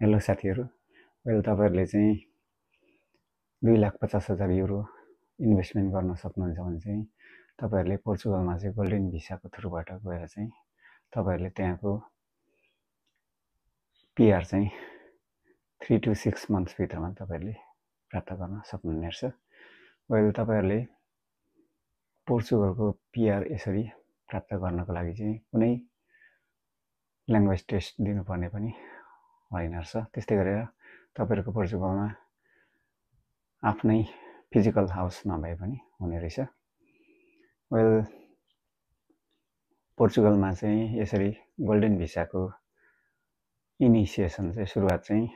Hello साथीहरू, अहिले तपाईँहरूले चाहिँ 2,50,000 युरो इन्भेस्टमेन्ट गर्न सक्नुहुन्छ भने चाहिँ तपाईँहरूले पोर्चुगलमा चाहिँ गोल्डन भिसाको थ्रुबाट गएर चाहिँ तपाईँहरूले त्यहाँको पिआर चाहिँ 3 to 6 मन्थ्सभित्रमा तपाईँहरूले प्राप्त गर्न सक्नुहुनेछ। अहिले तपाईँहरूले पोर्चुगलको पिआर यसरी प्राप्त गर्नको लागि चाहिँ कुनै ल्याङ्ग्वेज टेस्ट दिनुपर्ने पनि होइन रहेछ। त्यस्तै गरेर तपाईँहरूको पोर्चुगलमा आफ्नै फिजिकल हाउस नभए पनि हुने रहेछ। वेल पोर्चुगलमा चाहिँ यसरी गोल्डन भिसाको इनिसिएसन चाहिँ सुरुवात चाहिँ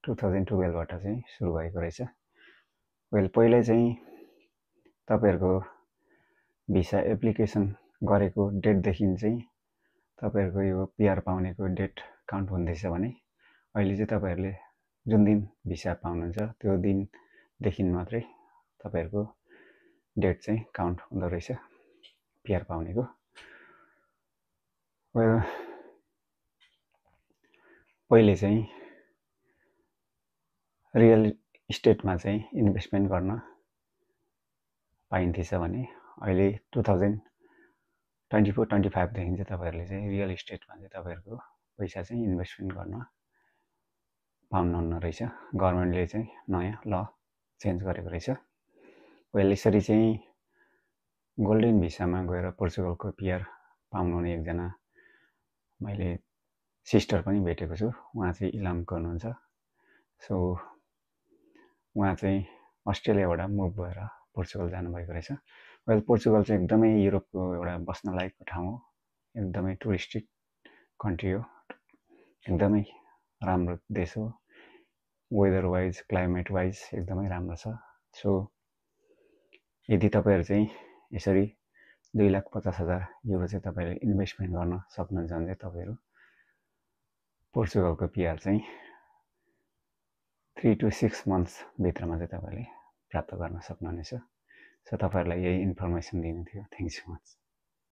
2012बाट चाहिँ सुरु भएको रहेछ। वेल पहिले चाहिँ तपाईँहरूको भिसा एप्लिकेसन गरेको डेटदेखि चाहिँ तपाईँहरूको यो पिआर पाउनेको डेट काउन्ट हुँदैछ भने अहिले चाहिँ तपाईँहरूले जुन दिन भिसा पाउनुहुन्छ त्यो दिनदेखि मात्रै तपाईँहरूको डेट चाहिँ काउन्ट हुँदो रहेछ पिआर पाउनेको। वेल पहिले चाहिँ रियल इस्टेटमा चाहिँ इन्भेस्टमेन्ट गर्न पाइन्थेछ भने अहिले 2024-25देखि चाहिँ तपाईँहरूले चाहिँ रियल इस्टेटमा चाहिँ तपाईँहरूको पैसा चाहिँ इन्भेस्टमेन्ट गर्न पाउनुहुन्न रहेछ। गभर्मेन्टले चाहिँ नयाँ ल चेन्ज गरेको रहेछ। वेल यसरी चाहिँ गोल्डन भिसामा गएर पोर्चुगलको पिआर पाउनुहुने एकजना मैले सिस्टर पनि भेटेको छु। उहाँ चाहिँ इलामको हुनुहुन्छ। सो उहाँ चाहिँ अस्ट्रेलियाबाट मुभ भएर पोर्चुगल जानुभएको रहेछ। वेल पोर्चुगल चाहिँ एकदमै युरोपको एउटा बस्न लायकको ठाउँ हो, एकदमै टुरिस्टिक कन्ट्री हो, एकदमै राम्रो देश हो। वेदर वाइज क्लाइमेट वाइज एकदमै राम्रो छ। सो यदि तपाईँहरू चाहिँ यसरी 2,50,000 युरो चाहिँ तपाईँले इन्भेस्टमेन्ट गर्न सक्नुहुन्छ भने चाहिँ तपाईँहरू पोर्चुगलको पिआर चाहिँ 3 to 6 मन्थ्सभित्रमा चाहिँ तपाईँले प्राप्त गर्न सक्नुहुनेछ। सो तपाईँहरूलाई यही इन्फर्मेसन दिनु थियो। Thank you so much.